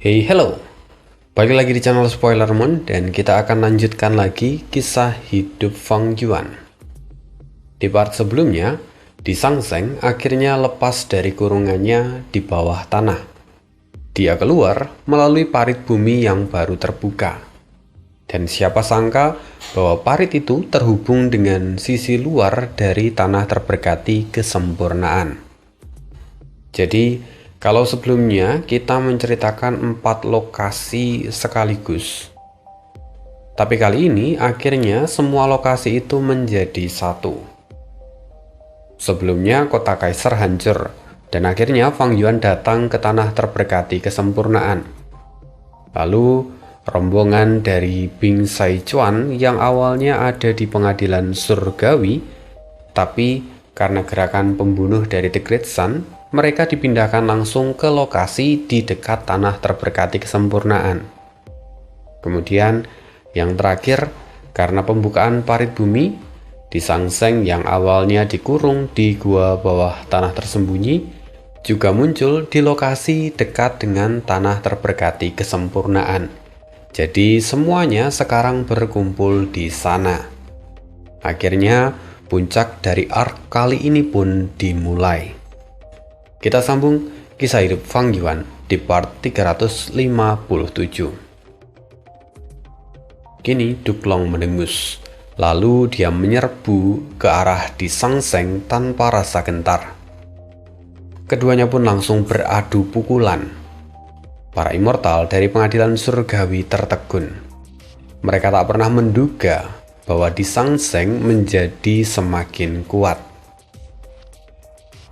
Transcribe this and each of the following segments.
Hey, hello. Balik lagi di channel Spoilermoon dan kita akan lanjutkan lagi kisah hidup Fang Yuan. Di part sebelumnya, Di Sangseng akhirnya lepas dari kurungannya di bawah tanah. Dia keluar melalui parit bumi yang baru terbuka. Dan siapa sangka bahwa parit itu terhubung dengan sisi luar dari tanah terberkati kesempurnaan. Jadi, kalau sebelumnya kita menceritakan 4 lokasi sekaligus, tapi kali ini akhirnya semua lokasi itu menjadi satu. Sebelumnya kota Kaisar hancur, dan akhirnya Fang Yuan datang ke tanah terberkati kesempurnaan. Lalu rombongan dari Bing Saichuan yang awalnya ada di pengadilan surgawi, tapi karena gerakan pembunuh dari The Great Sun, mereka dipindahkan langsung ke lokasi di dekat tanah terberkati kesempurnaan. Kemudian yang terakhir, karena pembukaan parit bumi, Di Sangseng yang awalnya dikurung di gua bawah tanah tersembunyi, juga muncul di lokasi dekat dengan tanah terberkati kesempurnaan. Jadi semuanya sekarang berkumpul di sana. Akhirnya puncak dari arc kali ini pun dimulai. Kita sambung kisah hidup Fang Yuan di part 357. Kini Duklong mendengus, lalu dia menyerbu ke arah Di Sangseng tanpa rasa gentar. Keduanya pun langsung beradu pukulan. Para immortal dari pengadilan surgawi tertegun. Mereka tak pernah menduga bahwa Di Sangseng menjadi semakin kuat.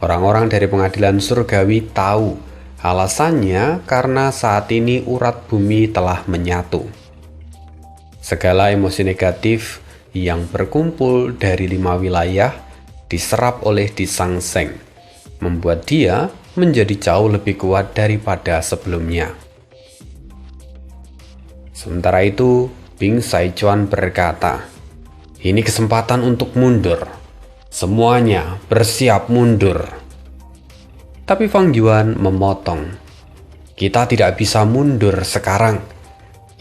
Orang-orang dari pengadilan surgawi tahu alasannya karena saat ini urat bumi telah menyatu. Segala emosi negatif yang berkumpul dari 5 wilayah diserap oleh Di Sangseng, membuat dia menjadi jauh lebih kuat daripada sebelumnya. Sementara itu, Bing Saichuan berkata, "Ini kesempatan untuk mundur. Semuanya bersiap mundur." Tapi Fang Yuan memotong, "Kita tidak bisa mundur sekarang.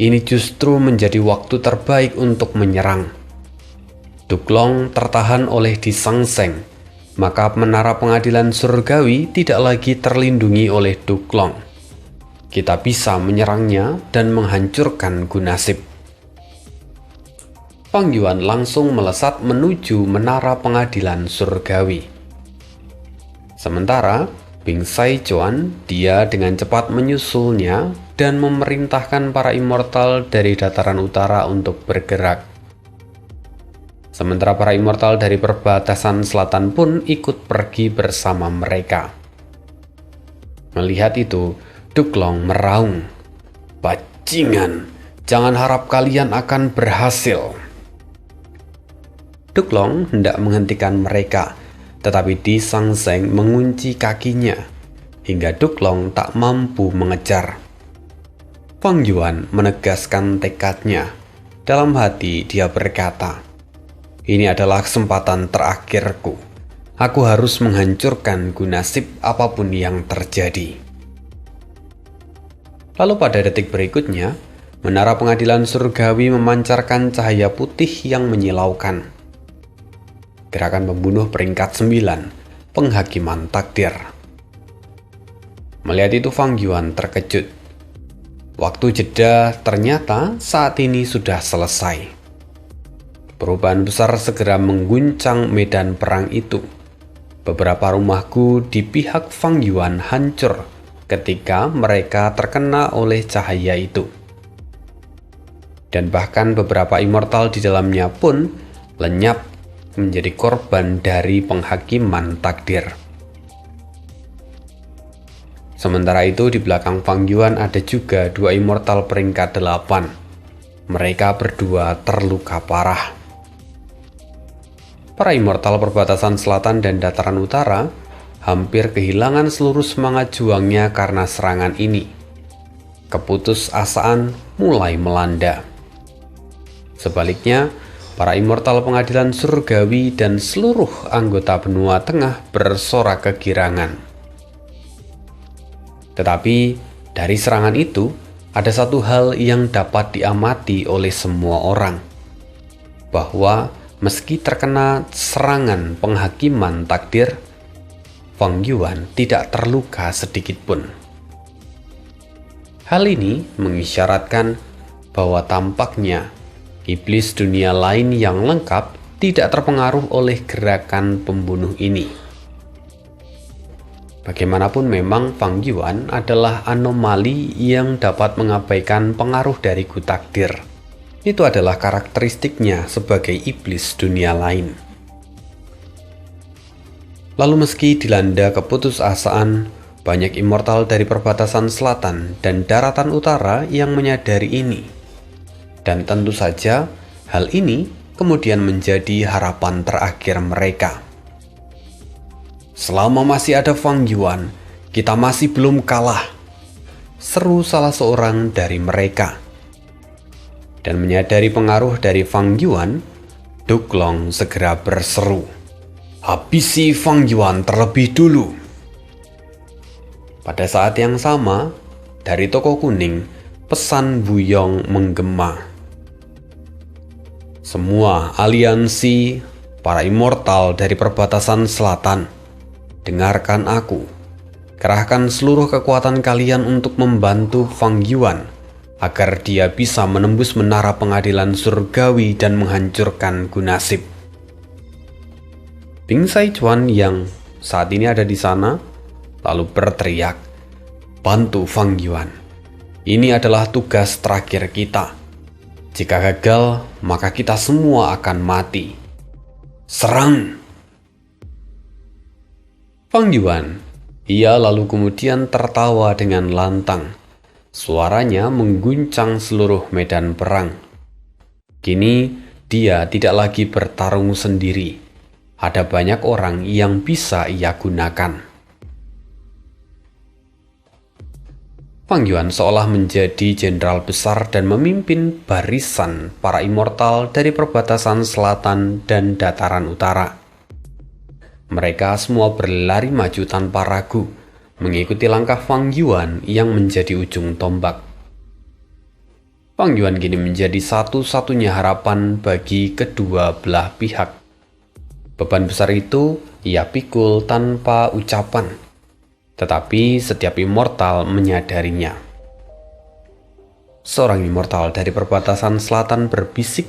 Ini justru menjadi waktu terbaik untuk menyerang." Duklong tertahan oleh Di Sangseng, maka menara pengadilan surgawi tidak lagi terlindungi oleh Duklong. Kita bisa menyerangnya dan menghancurkan Gunasip. Fang Yuan langsung melesat menuju menara pengadilan surgawi. Sementara Bing Saichuan, dia dengan cepat menyusulnya dan memerintahkan para immortal dari dataran utara untuk bergerak. Sementara para immortal dari perbatasan selatan pun ikut pergi bersama mereka. Melihat itu, Duklong meraung, "Bajingan, jangan harap kalian akan berhasil." Duklong hendak menghentikan mereka, tetapi Di Sangseng mengunci kakinya, hingga Duklong tak mampu mengejar. Fang Yuan menegaskan tekadnya. Dalam hati dia berkata, "Ini adalah kesempatan terakhirku. Aku harus menghancurkan Gunasip apapun yang terjadi." Lalu pada detik berikutnya, menara pengadilan surgawi memancarkan cahaya putih yang menyilaukan. Gerakan pembunuh peringkat 9, penghakiman takdir. Melihat itu Fang Yuan terkejut. Waktu jeda ternyata saat ini sudah selesai. Perubahan besar segera mengguncang medan perang itu. Beberapa rumahku di pihak Fang Yuan hancur ketika mereka terkena oleh cahaya itu. Dan bahkan beberapa immortal di dalamnya pun lenyap menjadi korban dari penghakiman takdir. Sementara itu di belakang Fang Yuan ada juga 2 immortal peringkat 8. Mereka berdua terluka parah. Para immortal perbatasan selatan dan dataran utara hampir kehilangan seluruh semangat juangnya karena serangan ini. Keputusasaan mulai melanda. Sebaliknya, para immortal pengadilan surgawi dan seluruh anggota benua tengah bersorak kegirangan. Tetapi Dari serangan itu, ada satu hal yang dapat diamati oleh semua orang, bahwa meski terkena serangan penghakiman takdir, Fang Yuan tidak terluka sedikit pun. Hal ini mengisyaratkan bahwa tampaknya iblis dunia lain yang lengkap tidak terpengaruh oleh gerakan pembunuh ini. Bagaimanapun memang Fang Yuan adalah anomali yang dapat mengabaikan pengaruh dari Gu Takdir. Itu adalah karakteristiknya sebagai iblis dunia lain. Lalu meski dilanda keputusasaan, banyak immortal dari perbatasan selatan dan daratan utara yang menyadari ini. Dan tentu saja hal ini kemudian menjadi harapan terakhir mereka. Selama masih ada Fang Yuan, kita masih belum kalah, seru salah seorang dari mereka. Dan menyadari pengaruh dari Fang Yuan, Duklong segera berseru, "Habisi Fang Yuan terlebih dulu." Pada saat yang sama, dari toko kuning, pesan Buyong menggema. Semua aliansi para immortal dari perbatasan selatan, dengarkan aku. Kerahkan seluruh kekuatan kalian untuk membantu Fang Yuan agar dia bisa menembus menara pengadilan surgawi dan menghancurkan Gu Nasib. Bing Saichuan yang saat ini ada di sana lalu berteriak, "Bantu Fang Yuan. Ini adalah tugas terakhir kita. Jika gagal, maka kita semua akan mati. Serang!" Fang Yuan, ia lalu kemudian tertawa dengan lantang. Suaranya mengguncang seluruh medan perang. Kini dia tidak lagi bertarung sendiri. Ada banyak orang yang bisa ia gunakan. Fang Yuan seolah menjadi jenderal besar dan memimpin barisan para immortal dari perbatasan selatan dan dataran utara. Mereka semua berlari maju tanpa ragu, mengikuti langkah Fang Yuan yang menjadi ujung tombak. Fang Yuan kini menjadi satu-satunya harapan bagi kedua belah pihak. Beban besar itu ia pikul tanpa ucapan, tetapi setiap immortal menyadarinya. Seorang immortal dari perbatasan selatan berbisik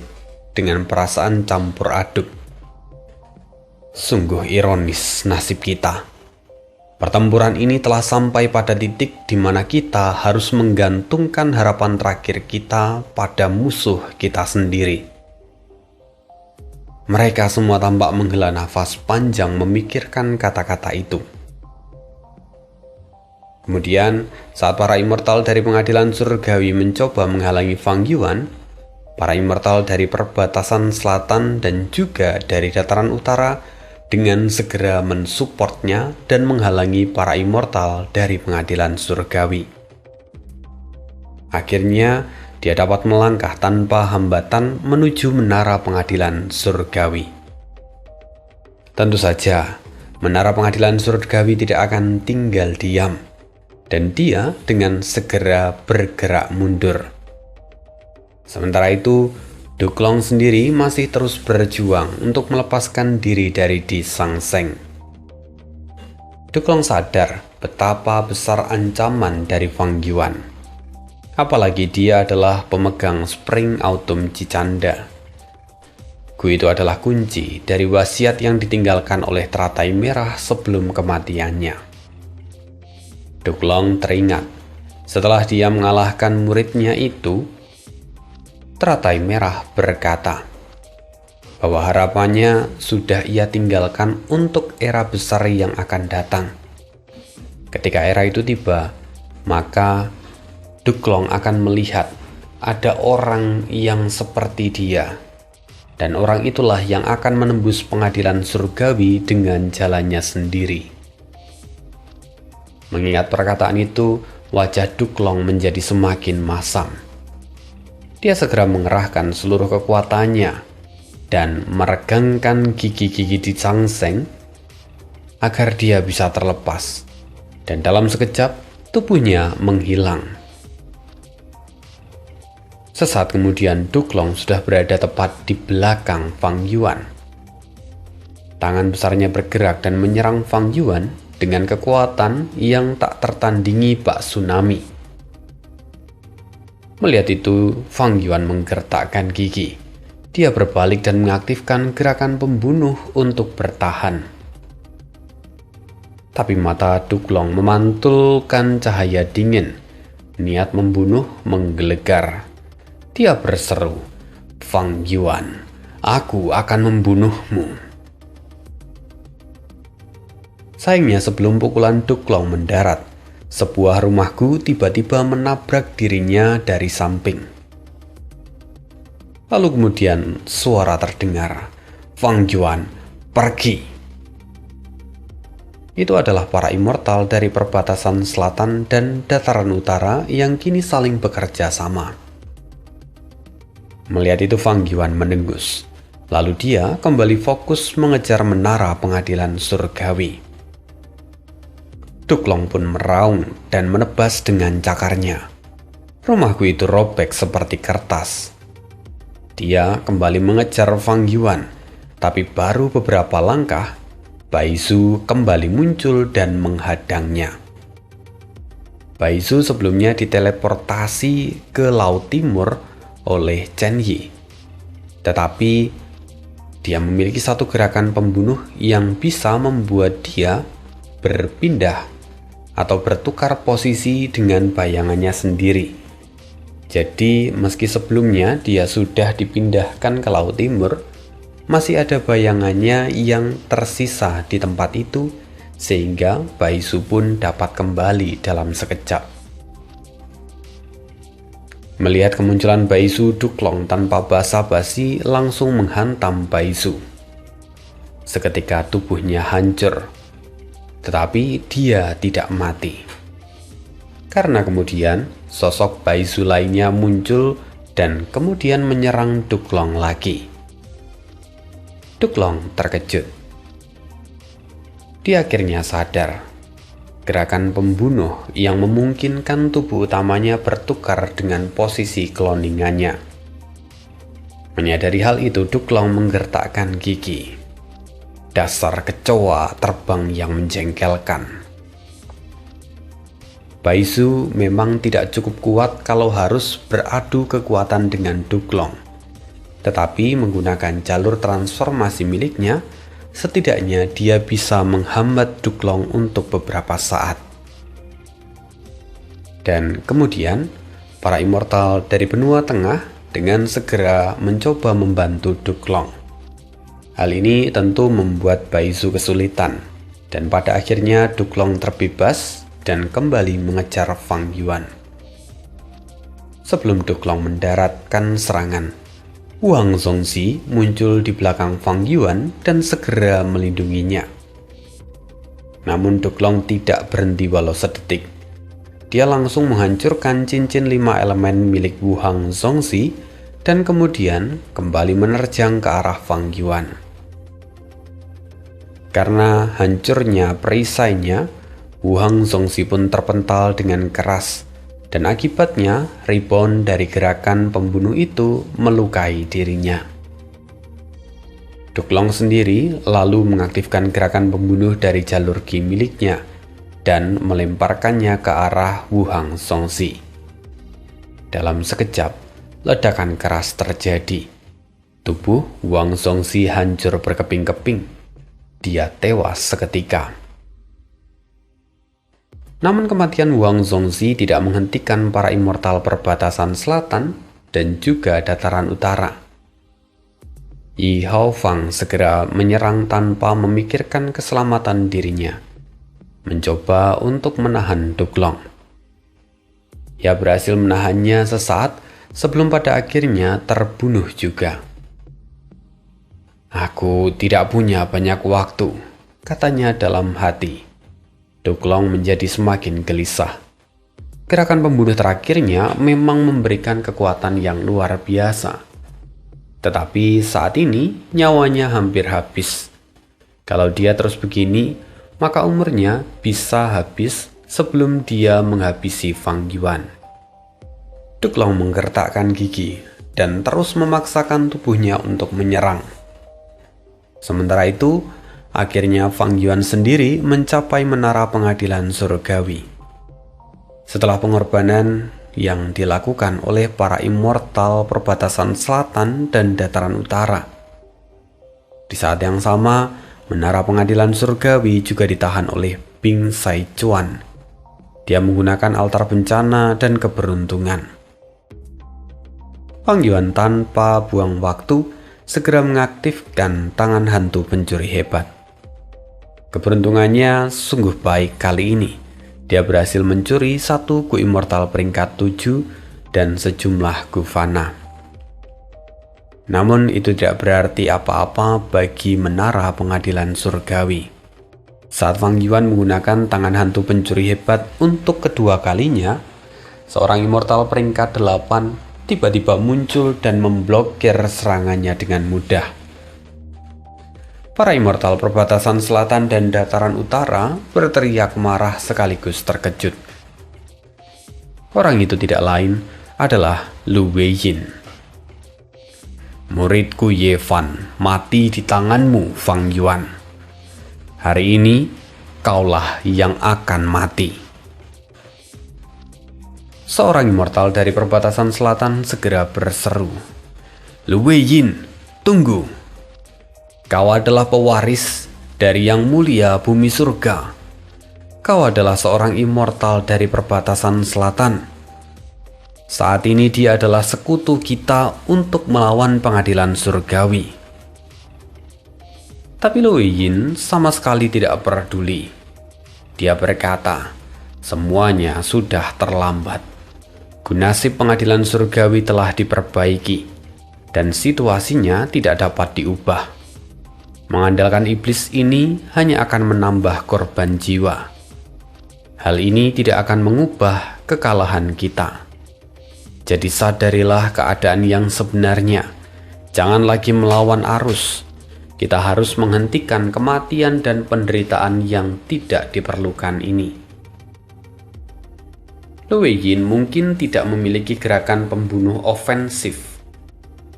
dengan perasaan campur aduk. Sungguh ironis nasib kita. Pertempuran ini telah sampai pada titik di mana kita harus menggantungkan harapan terakhir kita pada musuh kita sendiri. Mereka semua tampak menghela nafas panjang memikirkan kata-kata itu. Kemudian, saat para immortal dari pengadilan surgawi mencoba menghalangi Fang Yuan, para immortal dari perbatasan selatan dan juga dari dataran utara dengan segera mensupportnya dan menghalangi para immortal dari pengadilan surgawi. Akhirnya, dia dapat melangkah tanpa hambatan menuju menara pengadilan surgawi. Tentu saja, menara pengadilan surgawi tidak akan tinggal diam, dan dia dengan segera bergerak mundur. Sementara itu, Duklong sendiri masih terus berjuang untuk melepaskan diri dari Di Sangseng. Duklong sadar betapa besar ancaman dari Fang Yuan. Apalagi dia adalah pemegang Spring Autumn Cicanda. Gu itu adalah kunci dari wasiat yang ditinggalkan oleh teratai merah sebelum kematiannya. Duklong teringat, setelah dia mengalahkan muridnya itu, teratai merah berkata bahwa harapannya sudah ia tinggalkan untuk era besar yang akan datang. Ketika era itu tiba, maka Duklong akan melihat ada orang yang seperti dia, dan orang itulah yang akan menembus pengadilan surgawi dengan jalannya sendiri. Mengingat perkataan itu, wajah Duklong menjadi semakin masam. Dia segera mengerahkan seluruh kekuatannya dan meregangkan gigi-gigi Di Sangseng agar dia bisa terlepas. Dan dalam sekejap, tubuhnya menghilang. Sesaat kemudian Duklong sudah berada tepat di belakang Fang Yuan. Tangan besarnya bergerak dan menyerang Fang Yuan dengan kekuatan yang tak tertandingi bak tsunami. Melihat itu, Fang Yuan menggertakkan gigi. Dia berbalik dan mengaktifkan gerakan pembunuh untuk bertahan. Tapi mata Duklong memantulkan cahaya dingin. Niat membunuh menggelegar. Dia berseru, "Fang Yuan, aku akan membunuhmu." Sayangnya sebelum pukulan Duklong mendarat, sebuah rumahku tiba-tiba menabrak dirinya dari samping. Lalu kemudian suara terdengar, "Fang Yuan, pergi!" Itu adalah para immortal dari perbatasan selatan dan dataran utara yang kini saling bekerja sama. Melihat itu Fang Yuan mendengus. Lalu dia kembali fokus mengejar menara pengadilan surgawi. Duklong pun meraung dan menebas dengan cakarnya. Rumahku itu robek seperti kertas. Dia kembali mengejar Fang Yuan, tapi baru beberapa langkah, Baizu kembali muncul dan menghadangnya. Baizu sebelumnya diteleportasi ke Laut Timur oleh Chen Yi. Tetapi dia memiliki satu gerakan pembunuh yang bisa membuat dia berpindah atau bertukar posisi dengan bayangannya sendiri. Jadi meski sebelumnya dia sudah dipindahkan ke Laut Timur, masih ada bayangannya yang tersisa di tempat itu sehingga Baizu pun dapat kembali dalam sekejap. Melihat kemunculan Baizu, Duklong tanpa basa-basi langsung menghantam Baizu. Seketika tubuhnya hancur, tetapi dia tidak mati. Karena kemudian sosok Baizu lainnya muncul dan kemudian menyerang Duklong lagi. Duklong terkejut. Dia akhirnya sadar. Gerakan pembunuh yang memungkinkan tubuh utamanya bertukar dengan posisi kloningannya. Menyadari hal itu, Duklong menggertakkan gigi. Dasar kecoa terbang yang menjengkelkan. Baizu memang tidak cukup kuat kalau harus beradu kekuatan dengan Duklong. Tetapi menggunakan jalur transformasi miliknya, setidaknya dia bisa menghambat Duklong untuk beberapa saat. Dan kemudian, para immortal dari benua tengah dengan segera mencoba membantu Duklong. Hal ini tentu membuat Baizu kesulitan, dan pada akhirnya Duklong terbebas dan kembali mengejar Fang Yuan. Sebelum Duklong mendaratkan serangan, Wang Zongzi muncul di belakang Fang Yuan dan segera melindunginya. Namun Duklong tidak berhenti walau sedetik. Dia langsung menghancurkan cincin 5 elemen milik Wang Zongzi dan kemudian kembali menerjang ke arah Fang Yuan. Karena hancurnya perisainya, Wang Zongzi pun terpental dengan keras. Dan akibatnya, rebound dari gerakan pembunuh itu melukai dirinya. Duklong sendiri lalu mengaktifkan gerakan pembunuh dari jalur Qi miliknya dan melemparkannya ke arah Wang Zongzi. Dalam sekejap, ledakan keras terjadi. Tubuh Wang Zongzi hancur berkeping-keping. Dia tewas seketika. Namun kematian Wang Zongzi tidak menghentikan para immortal perbatasan selatan dan juga dataran utara. Yi Haofang segera menyerang tanpa memikirkan keselamatan dirinya, mencoba untuk menahan Duklong. Ia berhasil menahannya sesaat sebelum pada akhirnya terbunuh juga. "Aku tidak punya banyak waktu," katanya dalam hati. Duklong menjadi semakin gelisah. Gerakan pembunuh terakhirnya memang memberikan kekuatan yang luar biasa. Tetapi saat ini nyawanya hampir habis. Kalau dia terus begini, maka umurnya bisa habis sebelum dia menghabisi Fang Yuan. Duklong menggertakkan gigi dan terus memaksakan tubuhnya untuk menyerang. Sementara itu, akhirnya Fang Yuan sendiri mencapai menara pengadilan surgawi. Setelah pengorbanan yang dilakukan oleh para immortal perbatasan selatan dan dataran utara. Di saat yang sama, menara pengadilan surgawi juga ditahan oleh Bing Saichuan. Dia menggunakan altar bencana dan keberuntungan. Fang Yuan tanpa buang waktu segera mengaktifkan tangan hantu pencuri hebat. Keberuntungannya sungguh baik kali ini. Dia berhasil mencuri 1 Gu Immortal peringkat 7 dan sejumlah Gu Fana. Namun itu tidak berarti apa-apa bagi menara pengadilan surgawi. Saat Fang Yuan menggunakan tangan hantu pencuri hebat untuk kedua kalinya, seorang Immortal peringkat 8 tiba-tiba muncul dan memblokir serangannya dengan mudah. Para immortal perbatasan selatan dan dataran utara berteriak marah sekaligus terkejut. Orang itu tidak lain adalah Lu Weiyin. Muridku Ye Fan mati di tanganmu, Fang Yuan. Hari ini kaulah yang akan mati. Seorang immortal dari perbatasan selatan segera berseru, Lu Weiyin, tunggu. Kau adalah pewaris dari yang mulia bumi surga. Kau adalah seorang immortal dari perbatasan selatan. Saat ini dia adalah sekutu kita untuk melawan pengadilan surgawi. Tapi Lu Weiyin sama sekali tidak peduli. Dia berkata, semuanya sudah terlambat. Nasib pengadilan surgawi telah diperbaiki, dan situasinya tidak dapat diubah. Mengandalkan iblis ini hanya akan menambah korban jiwa. Hal ini tidak akan mengubah kekalahan kita. Jadi sadarilah keadaan yang sebenarnya. Jangan lagi melawan arus. Kita harus menghentikan kematian dan penderitaan yang tidak diperlukan ini. Lu Weiyin mungkin tidak memiliki gerakan pembunuh ofensif,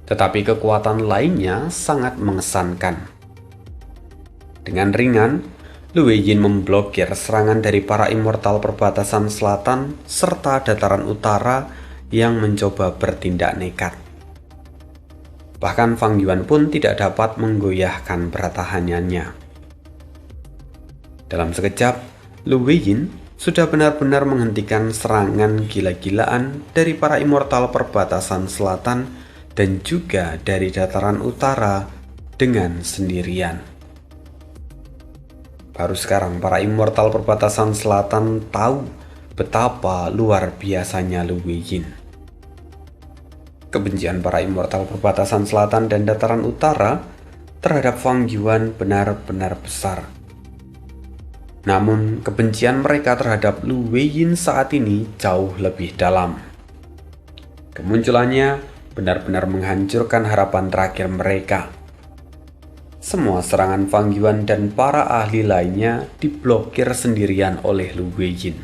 tetapi kekuatan lainnya sangat mengesankan. Dengan ringan, Lu Weiyin memblokir serangan dari para immortal perbatasan selatan serta dataran utara yang mencoba bertindak nekat. Bahkan Fang Yuan pun tidak dapat menggoyahkan pertahanannya. Dalam sekejap, Lu Weiyin sudah benar-benar menghentikan serangan gila-gilaan dari para immortal perbatasan selatan dan juga dari dataran utara dengan sendirian. Baru sekarang para immortal perbatasan selatan tahu betapa luar biasanya Lu Weiyin. Kebencian para immortal perbatasan selatan dan dataran utara terhadap Fang Yuan benar-benar besar. Namun, kebencian mereka terhadap Lu Weiyin saat ini jauh lebih dalam. Kemunculannya benar-benar menghancurkan harapan terakhir mereka. Semua serangan Fang Yuan dan para ahli lainnya diblokir sendirian oleh Lu Weiyin.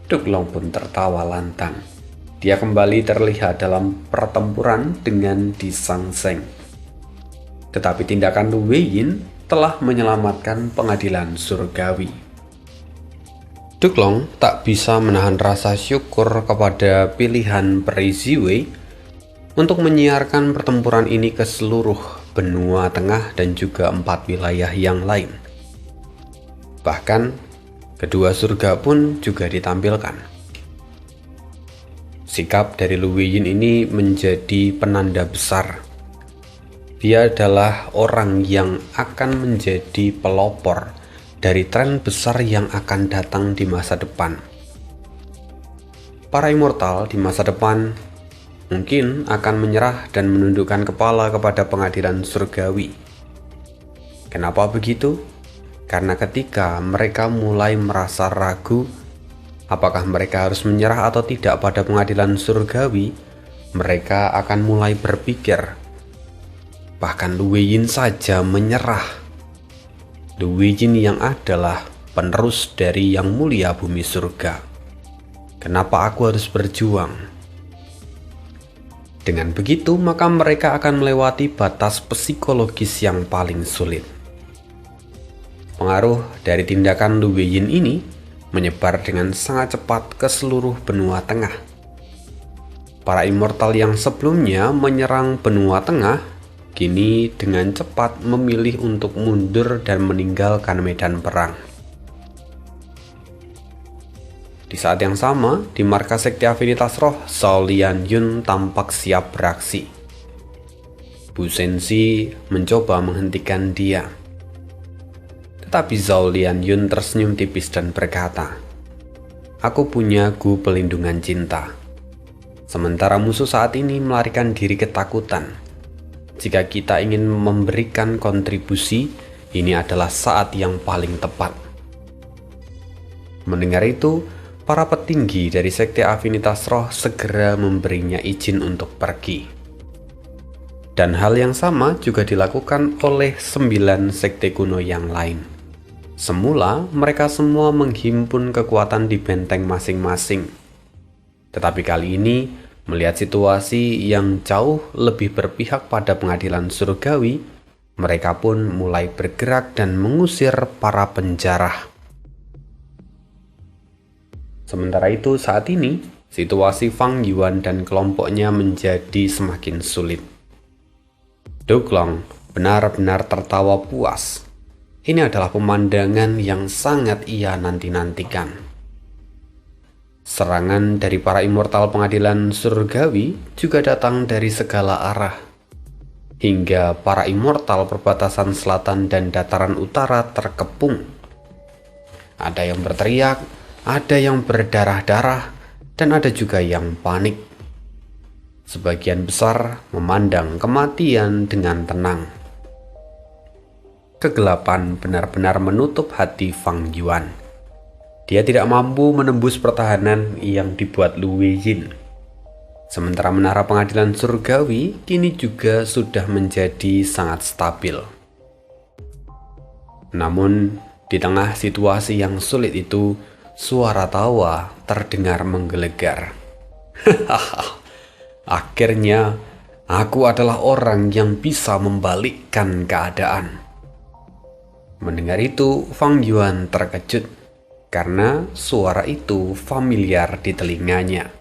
Duklong pun tertawa lantang. Dia kembali terlihat dalam pertempuran dengan Di Sangseng. Tetapi tindakan Lu Weiyin telah menyelamatkan pengadilan surgawi. Duklong tak bisa menahan rasa syukur kepada pilihan Peri Ziwei untuk menyiarkan pertempuran ini ke seluruh benua tengah dan juga 4 wilayah yang lain. Bahkan, kedua surga pun juga ditampilkan. Sikap dari Lu Weiyin ini menjadi penanda besar. Dia adalah orang yang akan menjadi pelopor dari tren besar yang akan datang di masa depan. Para immortal di masa depan mungkin akan menyerah dan menundukkan kepala kepada pengadilan surgawi. Kenapa begitu? Karena ketika mereka mulai merasa ragu apakah mereka harus menyerah atau tidak pada pengadilan surgawi, mereka akan mulai berpikir, bahkan Lu Weiyin saja menyerah. Lu Weiyin yang adalah penerus dari yang mulia bumi surga. Kenapa aku harus berjuang? Dengan begitu, maka mereka akan melewati batas psikologis yang paling sulit. Pengaruh dari tindakan Lu Wei-yin ini menyebar dengan sangat cepat ke seluruh benua tengah. Para immortal yang sebelumnya menyerang benua tengah, kini dengan cepat memilih untuk mundur dan meninggalkan medan perang. Di saat yang sama, di markas sekte Afinitas Roh, Zhao Lianyun tampak siap beraksi. Bu Sensi mencoba menghentikan dia. Tetapi Zhao Lianyun tersenyum tipis dan berkata, "Aku punya gu pelindungan cinta. Sementara musuh saat ini melarikan diri ketakutan. Jika kita ingin memberikan kontribusi, ini adalah saat yang paling tepat." Mendengar itu, para petinggi dari sekte Afinitas Roh segera memberinya izin untuk pergi. Dan hal yang sama juga dilakukan oleh 9 sekte kuno yang lain. Semula, mereka semua menghimpun kekuatan di benteng masing-masing. Tetapi kali ini, melihat situasi yang jauh lebih berpihak pada pengadilan surgawi, mereka pun mulai bergerak dan mengusir para penjara. Sementara itu, saat ini, situasi Fang Yuan dan kelompoknya menjadi semakin sulit. Duklong benar-benar tertawa puas. Ini adalah pemandangan yang sangat ia nanti-nantikan. Serangan dari para immortal pengadilan surgawi juga datang dari segala arah. Hingga para immortal perbatasan selatan dan dataran utara terkepung. Ada yang berteriak, ada yang berdarah-darah, dan ada juga yang panik. Sebagian besar memandang kematian dengan tenang. Kegelapan benar-benar menutup hati Fang Yuan. Dia tidak mampu menembus pertahanan yang dibuat Lu Wei-yin. Sementara menara pengadilan surgawi kini juga sudah menjadi sangat stabil. Namun, di tengah situasi yang sulit itu, suara tawa terdengar menggelegar. Akhirnya, aku adalah orang yang bisa membalikkan keadaan. Mendengar itu, Fang Yuan terkejut karena suara itu familiar di telinganya.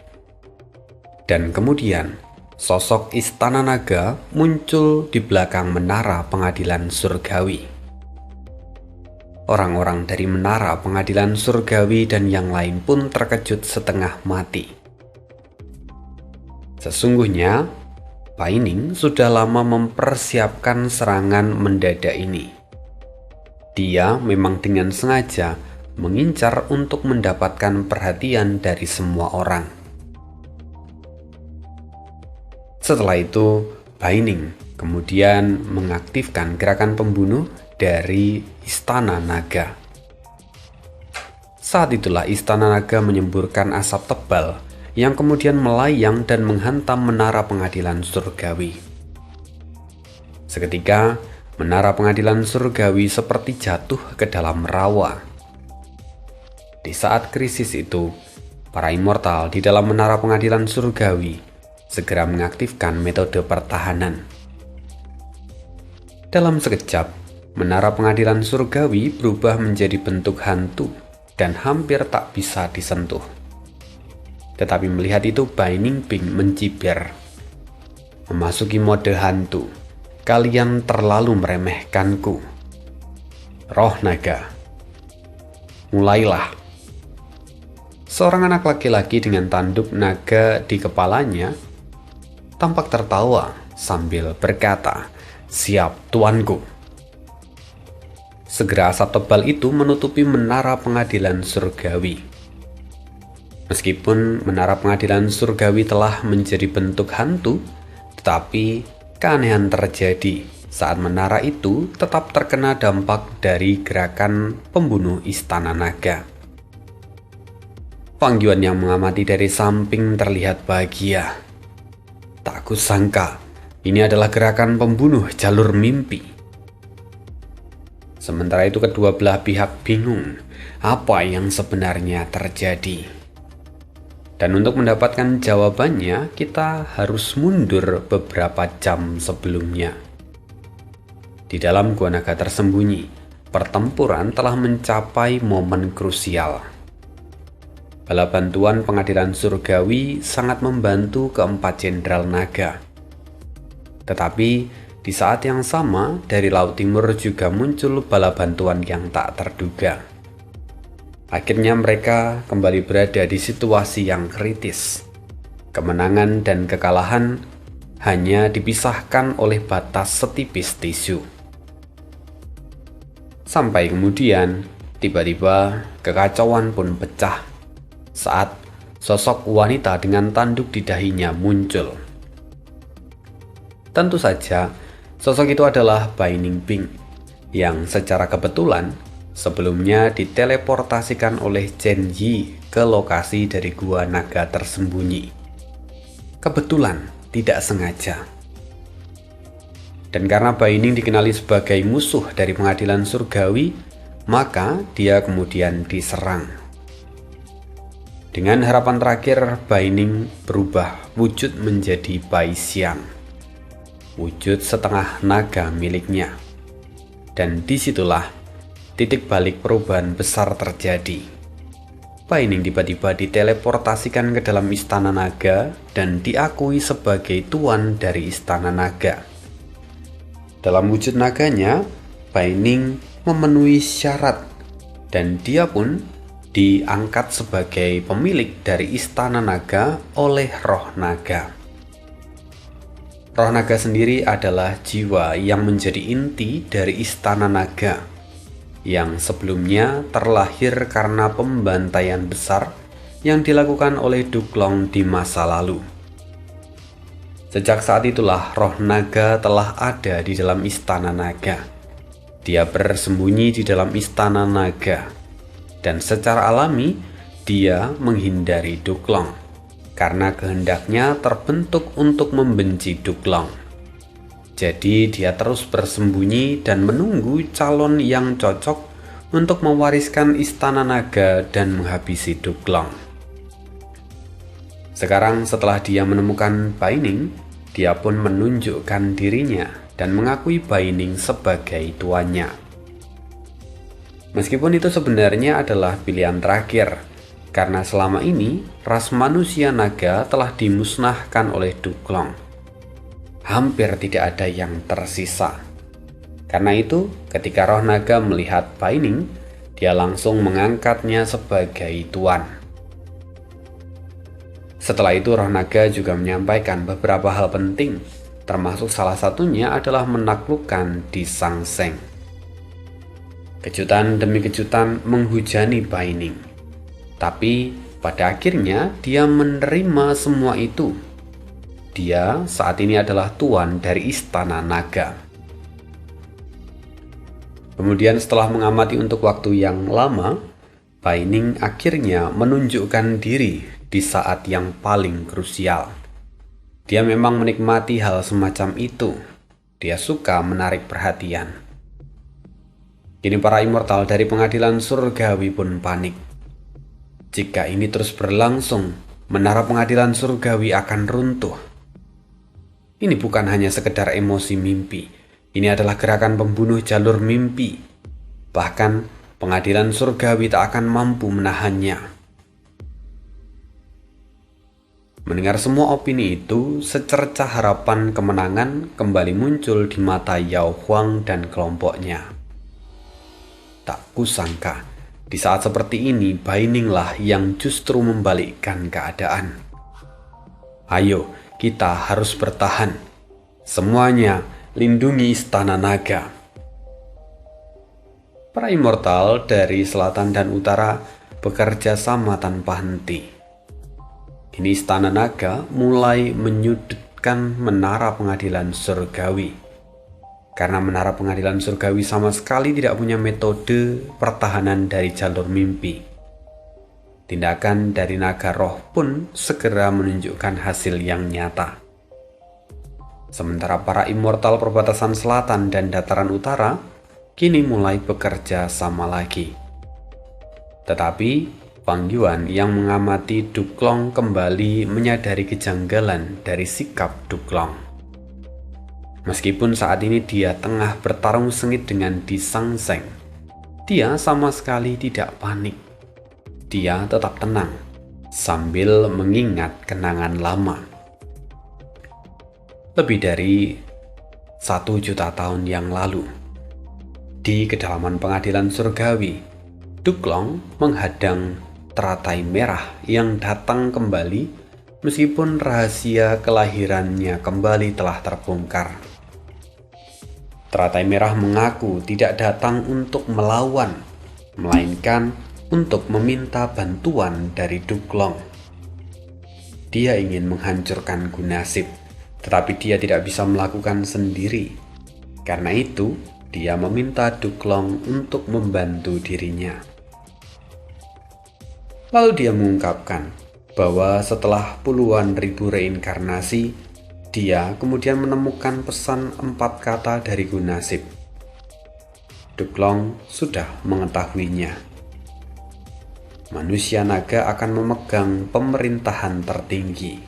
Dan kemudian, sosok Istana Naga muncul di belakang menara pengadilan surgawi. Orang-orang dari menara pengadilan surgawi dan yang lain pun terkejut setengah mati. Sesungguhnya, Bai Ning sudah lama mempersiapkan serangan mendadak ini. Dia memang dengan sengaja mengincar untuk mendapatkan perhatian dari semua orang. Setelah itu, Bai Ning kemudian mengaktifkan gerakan pembunuh dari Istana Naga. Saat itulah Istana Naga menyemburkan asap tebal yang kemudian melayang dan menghantam menara pengadilan surgawi. Seketika, menara pengadilan surgawi seperti jatuh ke dalam rawa. Di saat krisis itu, para immortal di dalam menara pengadilan surgawi segera mengaktifkan metode pertahanan. Dalam sekejap, menara pengadilan surgawi berubah menjadi bentuk hantu dan hampir tak bisa disentuh. Tetapi melihat itu, Bai Ningping mencibir. "Memasuki mode hantu. Kalian terlalu meremehkanku. Roh naga, mulailah." Seorang anak laki-laki dengan tanduk naga di kepalanya tampak tertawa sambil berkata, "Siap, tuanku." Segera asap tebal itu menutupi menara pengadilan surgawi. Meskipun menara pengadilan surgawi telah menjadi bentuk hantu, tetapi keanehan terjadi saat menara itu tetap terkena dampak dari gerakan pembunuh Istana Naga. Fang Yuan yang mengamati dari samping terlihat bahagia. Tak kusangka, ini adalah gerakan pembunuh jalur mimpi. Sementara itu kedua belah pihak bingung apa yang sebenarnya terjadi. Dan untuk mendapatkan jawabannya, kita harus mundur beberapa jam sebelumnya. Di dalam Gua Naga Tersembunyi, pertempuran telah mencapai momen krusial. Bala bantuan pengadilan surgawi sangat membantu keempat jenderal naga. Tetapi di saat yang sama, dari Laut Timur juga muncul bala bantuan yang tak terduga. Akhirnya mereka kembali berada di situasi yang kritis. Kemenangan dan kekalahan hanya dipisahkan oleh batas setipis tisu. Sampai kemudian, tiba-tiba kekacauan pun pecah saat sosok wanita dengan tanduk di dahinya muncul. Tentu saja, sosok itu adalah Bai Ningping, yang secara kebetulan sebelumnya diteleportasikan oleh Chen Yi ke lokasi dari Gua Naga Tersembunyi. Kebetulan, tidak sengaja. Dan karena Bai Ning dikenali sebagai musuh dari pengadilan surgawi, maka dia kemudian diserang. Dengan harapan terakhir, Bai Ning berubah wujud menjadi Bai Xiang, wujud setengah naga miliknya. Dan disitulah titik balik perubahan besar terjadi. Bai Ning tiba-tiba diteleportasikan ke dalam istana naga dan diakui sebagai tuan dari istana naga. Dalam wujud naganya, Bai Ning memenuhi syarat dan dia pun diangkat sebagai pemilik dari istana naga oleh roh naga. Roh naga sendiri adalah jiwa yang menjadi inti dari istana naga, yang sebelumnya terlahir karena pembantaian besar yang dilakukan oleh Duklong di masa lalu. Sejak saat itulah roh naga telah ada di dalam istana naga. Dia bersembunyi di dalam istana naga, dan secara alami dia menghindari Duklong karena kehendaknya terbentuk untuk membenci Duklong. Jadi dia terus bersembunyi dan menunggu calon yang cocok untuk mewariskan istana naga dan menghabisi Duklong. Sekarang setelah dia menemukan Bai Ning, dia pun menunjukkan dirinya dan mengakui Bai Ning sebagai tuannya. Meskipun itu sebenarnya adalah pilihan terakhir, karena selama ini ras manusia naga telah dimusnahkan oleh Duklong. Hampir tidak ada yang tersisa. Karena itu, ketika roh naga melihat Bai Ning, dia langsung mengangkatnya sebagai tuan. Setelah itu roh naga juga menyampaikan beberapa hal penting, termasuk salah satunya adalah menaklukkan Di Sang Seng. Kejutan demi kejutan menghujani Bai Ning. Tapi pada akhirnya dia menerima semua itu. Dia saat ini adalah tuan dari istana naga. Kemudian setelah mengamati untuk waktu yang lama, Bai Ning akhirnya menunjukkan diri di saat yang paling krusial. Dia memang menikmati hal semacam itu. Dia suka menarik perhatian. Kini para immortal dari pengadilan surgawi pun panik. Jika ini terus berlangsung, menara pengadilan surgawi akan runtuh. Ini bukan hanya sekedar emosi mimpi. Ini adalah gerakan pembunuh jalur mimpi. Bahkan pengadilan surgawi tak akan mampu menahannya. Mendengar semua opini itu, secercah harapan kemenangan kembali muncul di mata Yao Huang dan kelompoknya. Tak kusangka, di saat seperti ini Bai Ning lah yang justru membalikkan keadaan. Ayo, kita harus bertahan. Semuanya, lindungi istana naga. Para immortal dari selatan dan utara bekerja sama tanpa henti. Kini istana naga mulai menyudutkan menara pengadilan surgawi. Karena menara pengadilan surgawi sama sekali tidak punya metode pertahanan dari jalur mimpi. Tindakan dari naga roh pun segera menunjukkan hasil yang nyata. Sementara para immortal perbatasan selatan dan dataran utara kini mulai bekerja sama lagi. Tetapi Wang Yuan yang mengamati Duklong kembali menyadari kejanggalan dari sikap Duklong. Meskipun saat ini dia tengah bertarung sengit dengan Di Sangseng, dia sama sekali tidak panik. Dia tetap tenang sambil mengingat kenangan lama. Lebih dari 1 juta tahun yang lalu, di kedalaman pengadilan surgawi, Duklong menghadang teratai merah yang datang kembali meskipun rahasia kelahirannya kembali telah terbongkar. Teratai merah mengaku tidak datang untuk melawan, melainkan untuk meminta bantuan dari Duklong. Dia ingin menghancurkan Gunasip, tetapi dia tidak bisa melakukan sendiri. Karena itu, dia meminta Duklong untuk membantu dirinya. Lalu dia mengungkapkan bahwa setelah puluhan ribu reinkarnasi, dia kemudian menemukan pesan 4 kata dari Gunasip. Duklong sudah mengetahuinya. Manusia naga akan memegang pemerintahan tertinggi.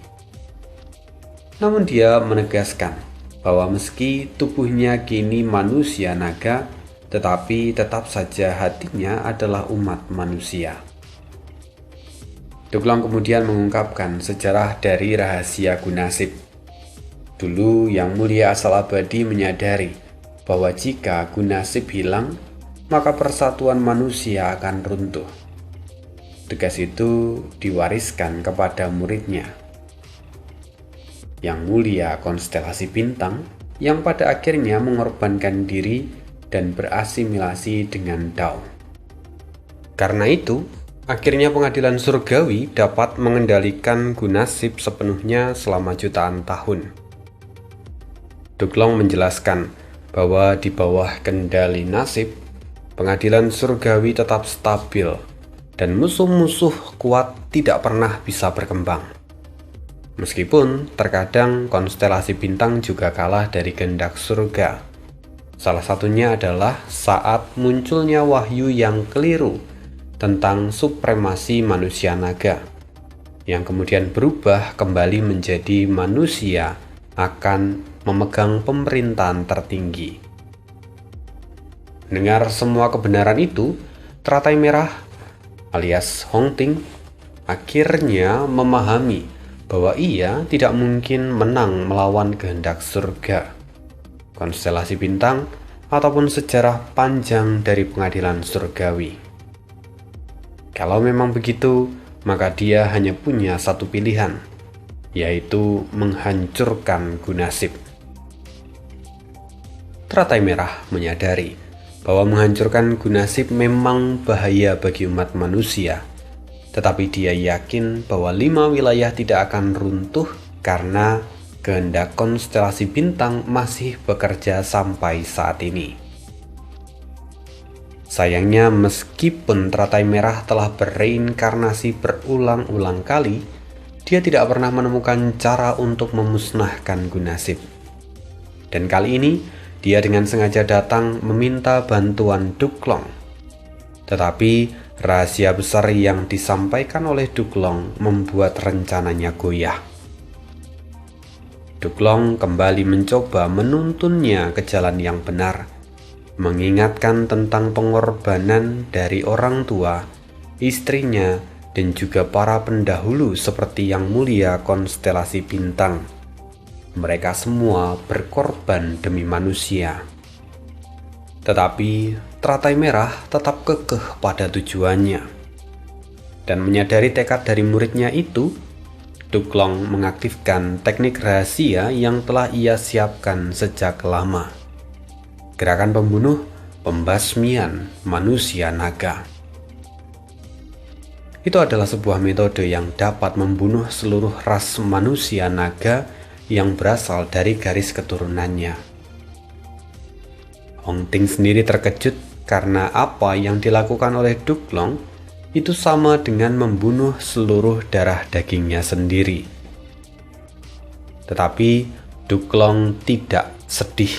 Namun dia menegaskan bahwa meski tubuhnya kini manusia naga, tetapi tetap saja hatinya adalah umat manusia. Duklong kemudian mengungkapkan sejarah dari rahasia Gunasip. Dulu Yang Mulia Asal Abadi menyadari bahwa jika Gunasip hilang, maka persatuan manusia akan runtuh. Tugas itu diwariskan kepada muridnya, Yang Mulia Konstelasi Bintang, yang pada akhirnya mengorbankan diri dan berasimilasi dengan Dao. Karena itu, akhirnya pengadilan surgawi dapat mengendalikan Gunasip sepenuhnya selama jutaan tahun. Duklong menjelaskan bahwa di bawah kendali nasib, pengadilan surgawi tetap stabil dan musuh-musuh kuat tidak pernah bisa berkembang. Meskipun terkadang konstelasi bintang juga kalah dari kehendak surga. Salah satunya adalah saat munculnya wahyu yang keliru tentang supremasi manusia naga, yang kemudian berubah kembali menjadi manusia akan memegang pemerintahan tertinggi. Mendengar semua kebenaran itu, teratai merah alias Hongting akhirnya memahami bahwa ia tidak mungkin menang melawan kehendak surga, konstelasi bintang, ataupun sejarah panjang dari pengadilan surgawi. Kalau memang begitu, maka dia hanya punya satu pilihan, yaitu menghancurkan Gunasip. Teratai merah menyadari bahwa menghancurkan Gunasip memang bahaya bagi umat manusia, tetapi dia yakin bahwa 5 wilayah tidak akan runtuh karena kehendak konstelasi bintang masih bekerja sampai saat ini. Sayangnya, meskipun teratai merah telah bereinkarnasi berulang-ulang kali, dia tidak pernah menemukan cara untuk memusnahkan Gunasip. Dan kali ini, dia dengan sengaja datang meminta bantuan Duklong. Tetapi rahasia besar yang disampaikan oleh Duklong membuat rencananya goyah. Duklong kembali mencoba menuntunnya ke jalan yang benar, mengingatkan tentang pengorbanan dari orang tua, istrinya, dan juga para pendahulu seperti Yang Mulia Konstelasi Bintang. Mereka semua berkorban demi manusia. Tetapi teratai merah tetap kekeh pada tujuannya. Dan menyadari tekad dari muridnya itu, Duklong mengaktifkan teknik rahasia yang telah ia siapkan sejak lama. Gerakan pembunuh pembasmian manusia naga. Itu adalah sebuah metode yang dapat membunuh seluruh ras manusia naga yang berasal dari garis keturunannya. Hongting sendiri terkejut karena apa yang dilakukan oleh Duklong itu sama dengan membunuh seluruh darah dagingnya sendiri. Tetapi Duklong tidak sedih.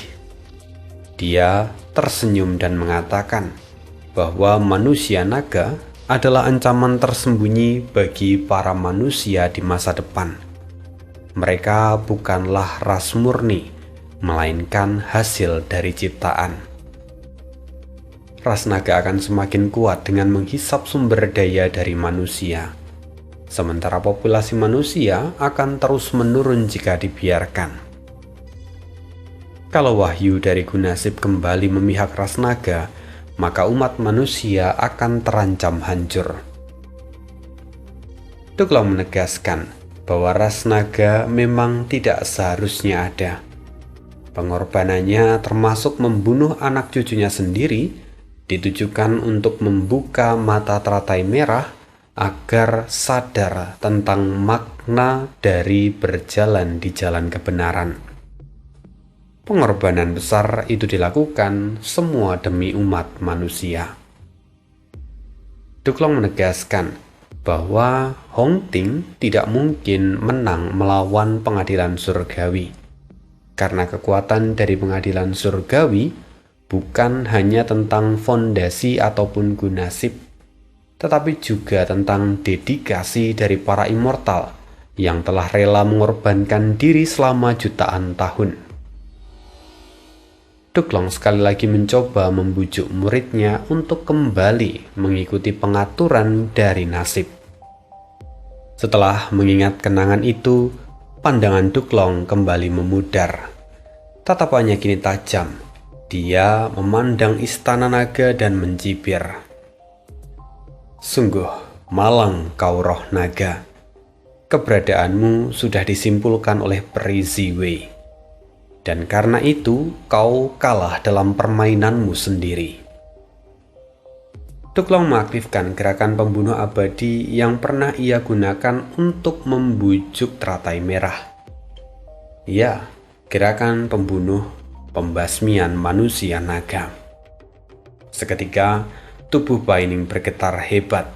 Dia tersenyum dan mengatakan bahwa manusia naga adalah ancaman tersembunyi bagi para manusia di masa depan. Mereka bukanlah ras murni, melainkan hasil dari ciptaan. Ras naga akan semakin kuat dengan menghisap sumber daya dari manusia, sementara populasi manusia akan terus menurun jika dibiarkan. Kalau wahyu dari Gunasip kembali memihak ras naga, maka umat manusia akan terancam hancur. Duklong menegaskan bahwa ras naga memang tidak seharusnya ada. Pengorbanannya termasuk membunuh anak cucunya sendiri, ditujukan untuk membuka mata teratai merah agar sadar tentang makna dari berjalan di jalan kebenaran. Pengorbanan besar itu dilakukan semua demi umat manusia. Duklong menegaskan bahwa Hong Ting tidak mungkin menang melawan pengadilan surgawi, karena kekuatan dari pengadilan surgawi bukan hanya tentang fondasi ataupun gunasip, tetapi juga tentang dedikasi dari para immortal yang telah rela mengorbankan diri selama jutaan tahun. Duklong sekali lagi mencoba membujuk muridnya untuk kembali mengikuti pengaturan dari nasib. Setelah mengingat kenangan itu, pandangan Duklong kembali memudar. Tatapannya kini tajam. Dia memandang istana naga dan mencibir. Sungguh malang kau roh naga. Keberadaanmu sudah disimpulkan oleh Peri Ziwei. Dan karena itu, kau kalah dalam permainanmu sendiri. Duklong mengaktifkan gerakan pembunuh abadi yang pernah ia gunakan untuk membujuk teratai merah. Ya, gerakan pembunuh pembasmian manusia naga. Seketika, tubuh Baining bergetar hebat.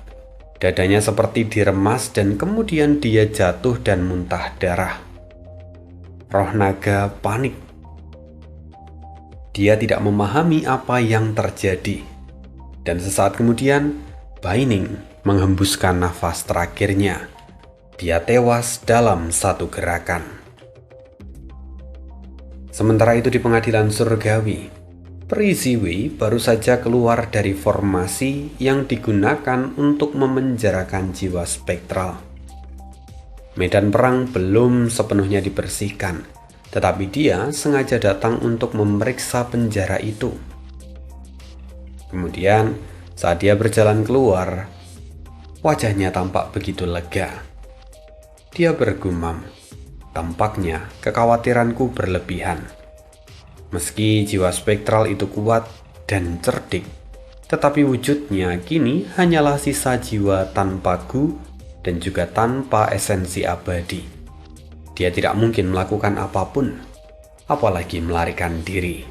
Dadanya seperti diremas dan kemudian dia jatuh dan muntah darah. Roh naga panik. Dia tidak memahami apa yang terjadi. Dan sesaat kemudian, Baining menghembuskan nafas terakhirnya. Dia tewas dalam satu gerakan. Sementara itu di pengadilan surgawi, Peri Ziwei baru saja keluar dari formasi yang digunakan untuk memenjarakan jiwa spektral. Medan perang belum sepenuhnya dibersihkan, tetapi dia sengaja datang untuk memeriksa penjara itu. Kemudian, saat dia berjalan keluar, wajahnya tampak begitu lega. Dia bergumam, tampaknya kekhawatiranku berlebihan. Meski jiwa spektral itu kuat dan cerdik, tetapi wujudnya kini hanyalah sisa jiwa tanpa gu dan juga tanpa esensi abadi. Dia tidak mungkin melakukan apapun, apalagi melarikan diri.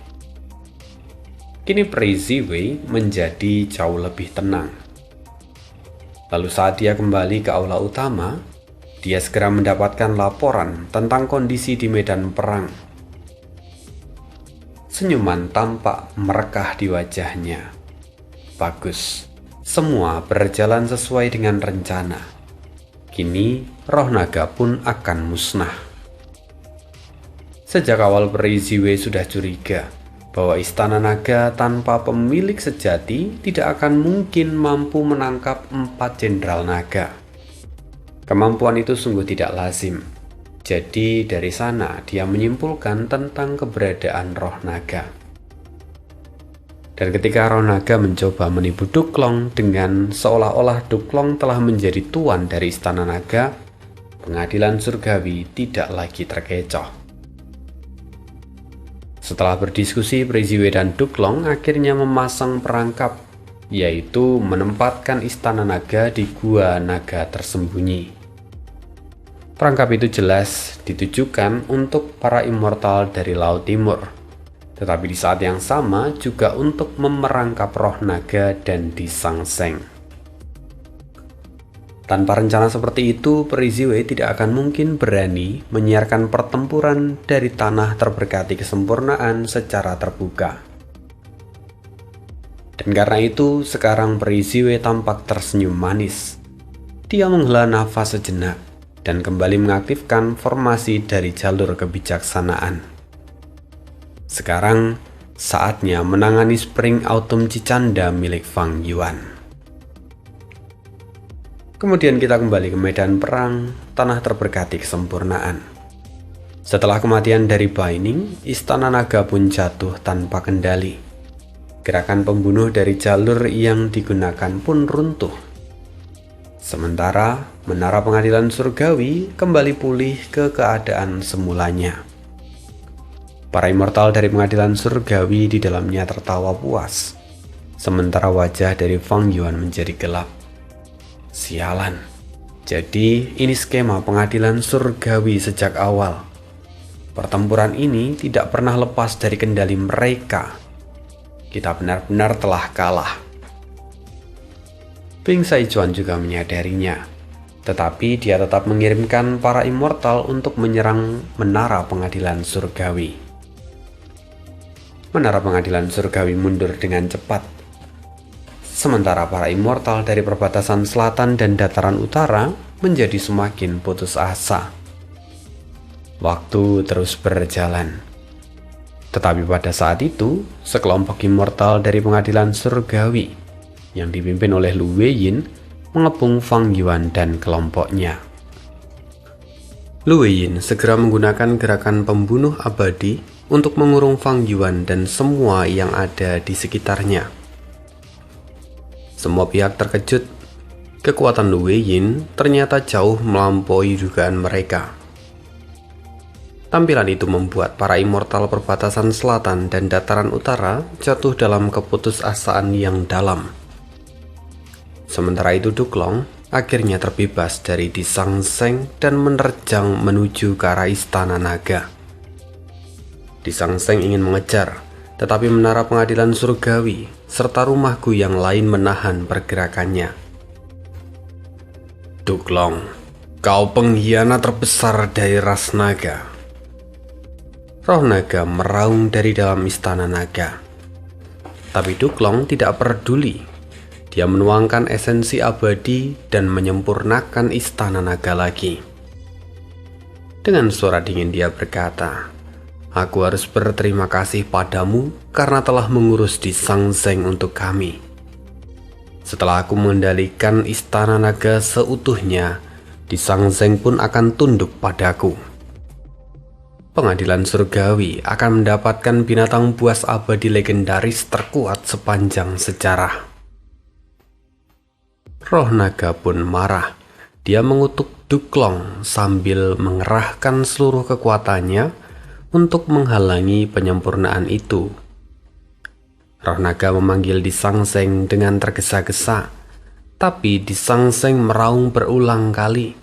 Kini Peri Ziwei menjadi jauh lebih tenang. Lalu saat dia kembali ke aula utama, dia segera mendapatkan laporan tentang kondisi di medan perang. Senyuman tampak merekah di wajahnya. Bagus, semua berjalan sesuai dengan rencana. Kini, roh naga pun akan musnah. Sejak awal Peri Ziwei sudah curiga bahwa istana naga tanpa pemilik sejati tidak akan mungkin mampu menangkap 4 jenderal naga. Kemampuan itu sungguh tidak lazim. Jadi dari sana dia menyimpulkan tentang keberadaan roh naga. Dan ketika roh naga mencoba menipu Duklong dengan seolah-olah Duklong telah menjadi tuan dari istana naga, pengadilan surgawi tidak lagi terkecoh. Setelah berdiskusi, Peri Ziwei dan Duklong akhirnya memasang perangkap, yaitu menempatkan istana naga di gua naga tersembunyi. Perangkap itu jelas ditujukan untuk para immortal dari Laut Timur. Tetapi di saat yang sama juga untuk memerangkap roh naga dan disangseng. Tanpa rencana seperti itu, Peri Ziwei tidak akan mungkin berani menyiarkan pertempuran dari tanah terberkati kesempurnaan secara terbuka. Dan karena itu, sekarang Peri Ziwe tampak tersenyum manis. Dia menghela nafas sejenak dan kembali mengaktifkan formasi dari jalur kebijaksanaan. Sekarang, saatnya menangani Spring Autumn Cicanda milik Fang Yuan. Kemudian kita kembali ke medan perang, tanah terberkati kesempurnaan. Setelah kematian dari Baining, Istana Naga pun jatuh tanpa kendali. Gerakan pembunuh dari jalur yang digunakan pun runtuh. Sementara menara pengadilan surgawi kembali pulih ke keadaan semulanya. Para immortal dari pengadilan surgawi di dalamnya tertawa puas, sementara wajah dari Fang Yuan menjadi gelap. Sialan, jadi ini skema pengadilan surgawi sejak awal. Pertempuran ini tidak pernah lepas dari kendali mereka. Kita benar-benar telah kalah. Bing Saichuan juga menyadarinya, tetapi dia tetap mengirimkan para immortal untuk menyerang menara pengadilan surgawi. Menara pengadilan surgawi mundur dengan cepat. Sementara para immortal dari perbatasan selatan dan dataran utara menjadi semakin putus asa. Waktu terus berjalan. Tetapi pada saat itu, sekelompok immortal dari pengadilan surgawi yang dipimpin oleh Lu Weiyin mengepung Fang Yuan dan kelompoknya. Lu Weiyin segera menggunakan gerakan pembunuh abadi untuk mengurung Fang Yuan dan semua yang ada di sekitarnya. Semua pihak terkejut. Kekuatan Lu Weiyin ternyata jauh melampaui dugaan mereka. Tampilan itu membuat para immortal perbatasan selatan dan dataran utara jatuh dalam keputusasaan yang dalam. Sementara itu Duklong akhirnya terbebas dari Di Sangseng dan menerjang menuju ke arah Istana Naga. Di Sangseng ingin mengejar, tetapi menara pengadilan surgawi serta rumahku yang lain menahan pergerakannya. Duklong, kau pengkhianat terbesar dari ras naga. Roh naga meraung dari dalam Istana Naga. Tapi Duklong tidak peduli. Dia menuangkan esensi abadi dan menyempurnakan Istana Naga lagi. Dengan suara dingin dia berkata, "Aku harus berterima kasih padamu karena telah mengurus Di Sangseng untuk kami. Setelah aku mengendalikan Istana Naga seutuhnya, Di Sangseng pun akan tunduk padaku. Pengadilan surgawi akan mendapatkan binatang buas abadi legendaris terkuat sepanjang sejarah." Roh naga pun marah. Dia mengutuk Duklong sambil mengerahkan seluruh kekuatannya untuk menghalangi penyempurnaan itu. Roh naga memanggil Di Sangseng dengan tergesa-gesa, tapi Di Sangseng meraung berulang kali,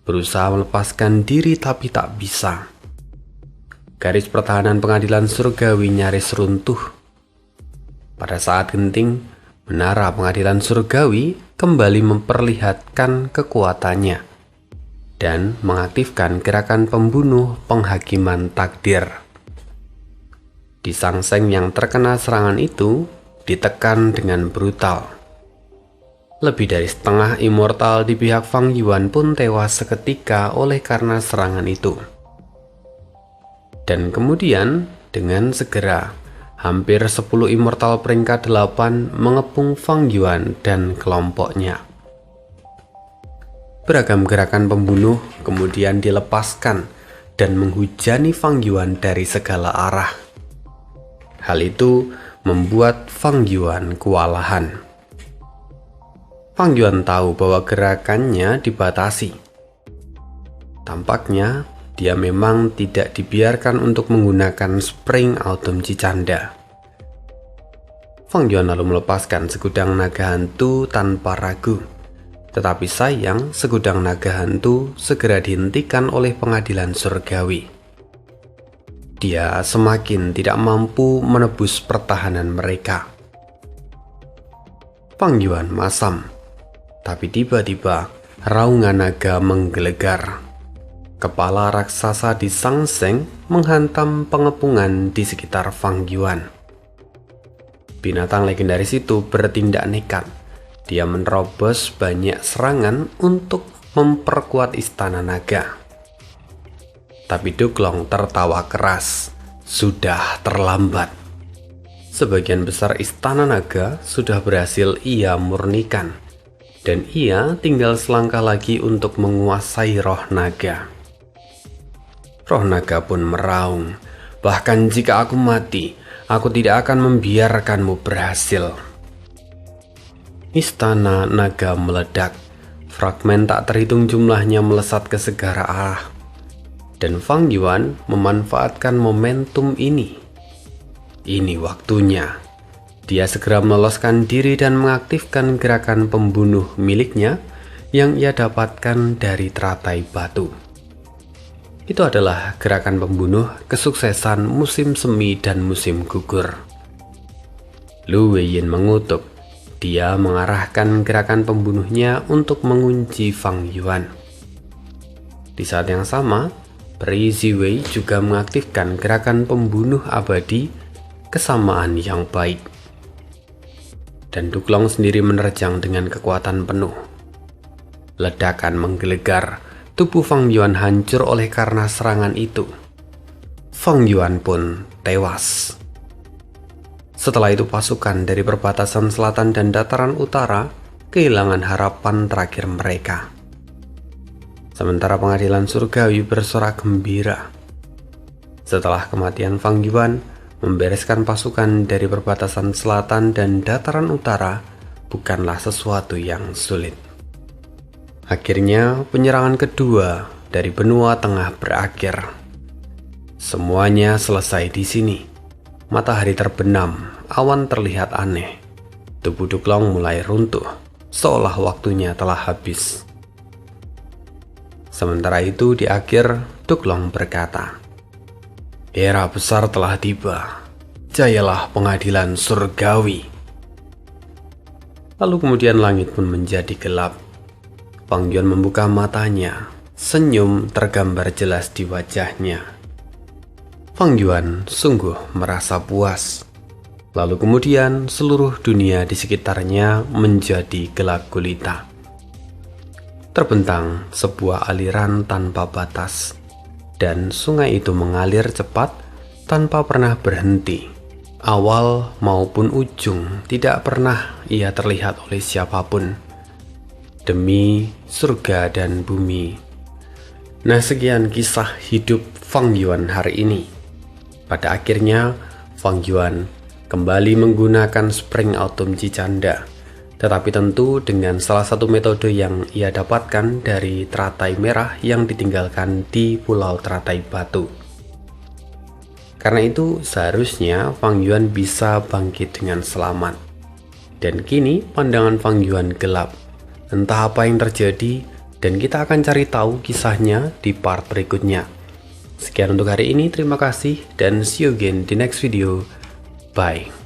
berusaha melepaskan diri tapi tak bisa. Garis pertahanan pengadilan surgawi nyaris runtuh. Pada saat genting, menara pengadilan surgawi kembali memperlihatkan kekuatannya dan mengaktifkan gerakan pembunuh penghakiman takdir. Di Sangseng yang terkena serangan itu ditekan dengan brutal. Lebih dari setengah immortal di pihak Fang Yuan pun tewas seketika oleh karena serangan itu. Dan kemudian, dengan segera, hampir 10 immortal peringkat 8 mengepung Fang Yuan dan kelompoknya. Beragam gerakan pembunuh kemudian dilepaskan dan menghujani Fang Yuan dari segala arah. Hal itu membuat Fang Yuan kewalahan. Fang Yuan tahu bahwa gerakannya dibatasi. Tampaknya dia memang tidak dibiarkan untuk menggunakan Spring Autumn Cicanda. Fang Yuan lalu melepaskan segudang naga hantu tanpa ragu. Tetapi sayang, segudang naga hantu segera dihentikan oleh pengadilan surgawi. Dia semakin tidak mampu menebus pertahanan mereka. Fang Yuan masam, tapi tiba-tiba raungan naga menggelegar. Kepala raksasa Di Sangseng menghantam pengepungan di sekitar Fang Yuan. binatang legendaris itu bertindak nekat. Dia menerobos banyak serangan untuk memperkuat istana naga. Tapi Duklong tertawa keras. Sudah terlambat. Sebagian besar istana naga sudah berhasil ia murnikan, dan ia tinggal selangkah lagi untuk menguasai roh naga. Roh naga pun meraung, "Bahkan jika aku mati, aku tidak akan membiarkanmu berhasil." Istana naga meledak. Fragmen tak terhitung jumlahnya melesat ke segala arah. Dan Fang Yuan memanfaatkan momentum ini. Ini waktunya. Dia segera meloloskan diri dan mengaktifkan gerakan pembunuh miliknya yang ia dapatkan dari teratai batu. Itu adalah gerakan pembunuh kesuksesan musim semi dan musim gugur. Lu Weiyin mengutuk. Dia mengarahkan gerakan pembunuhnya untuk mengunci Fang Yuan. Di saat yang sama, Peri Ziwei juga mengaktifkan gerakan pembunuh abadi kesamaan yang baik. Dan Duklong sendiri menerjang dengan kekuatan penuh. Ledakan menggelegar, tubuh Fang Yuan hancur oleh karena serangan itu. Fang Yuan pun tewas. Setelah itu pasukan dari perbatasan selatan dan dataran utara kehilangan harapan terakhir mereka. Sementara pengadilan surgawi bersorak gembira. Setelah kematian Fang Yuan, membereskan pasukan dari perbatasan selatan dan dataran utara bukanlah sesuatu yang sulit. Akhirnya penyerangan kedua dari benua tengah berakhir. Semuanya selesai di sini. Matahari terbenam, awan terlihat aneh. Tubuh Duklong mulai runtuh, seolah waktunya telah habis. Sementara itu di akhir, Duklong berkata, "Era besar telah tiba. Jayalah pengadilan surgawi." Lalu kemudian langit pun menjadi gelap. Fang Yuan membuka matanya. Senyum tergambar jelas di wajahnya. Fang Yuan sungguh merasa puas. Lalu kemudian seluruh dunia di sekitarnya menjadi gelap gulita. Terbentang sebuah aliran tanpa batas, dan sungai itu mengalir cepat tanpa pernah berhenti. Awal maupun ujung tidak pernah ia terlihat oleh siapapun. Demi surga dan bumi. Nah, sekian kisah hidup Fang Yuan hari ini. Pada akhirnya, Fang Yuan kembali menggunakan Spring Autumn Jicanda. Tetapi tentu dengan salah satu metode yang ia dapatkan dari teratai merah yang ditinggalkan di Pulau Teratai Batu. Karena itu seharusnya Fang Yuan bisa bangkit dengan selamat. Dan kini pandangan Fang Yuan gelap. Entah apa yang terjadi, dan kita akan cari tahu kisahnya di part berikutnya. Sekian untuk hari ini, terima kasih dan see you again di next video. Bye.